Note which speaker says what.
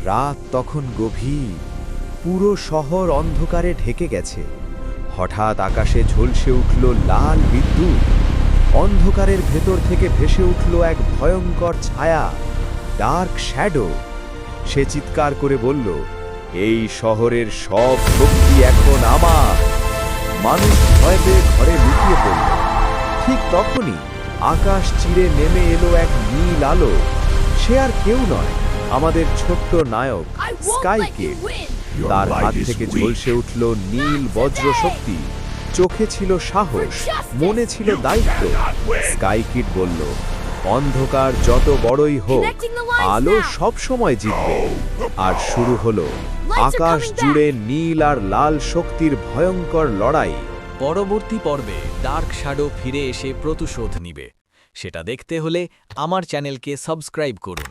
Speaker 1: রাত তখন গভীর, পুরো শহর অন্ধকারে ঢেকে গেছে। হঠাৎ আকাশে ঝলসে উঠল লাল বিদ্যুৎ। অন্ধকারের ভেতর থেকে ভেসে উঠল এক ভয়ঙ্কর ছায়া, ডার্ক শ্যাডো। সে চিৎকার করে বলল, এই শহরের সব শক্তি এখন আমার। মানুষ ভয় পেয়ে ঘরে লুকিয়ে পড়ল। ঠিক তখনই আকাশ চিরে নেমে এলো এক নীল আলো। সে আর কেউ নয়, আমাদের ছোট্ট নায়ক স্কাই কিড। তার হাত থেকে ঝলসে উঠল নীল বজ্র শক্তি। চোখে ছিল সাহস, মনে ছিল দায়িত্ব। স্কাই কিড বলল, অন্ধকার যত বড়ই হোক, আলো সব সময় জিতবে। আর শুরু হলো আকাশ জুড়ে নীল আর লাল শক্তির ভয়ঙ্কর লড়াই।
Speaker 2: পরবর্তী পর্বে ডার্ক শ্যাডো ফিরে এসে প্রতিশোধ নিবে। সেটা দেখতে হলে আমার চ্যানেলকে সাবস্ক্রাইব করুন।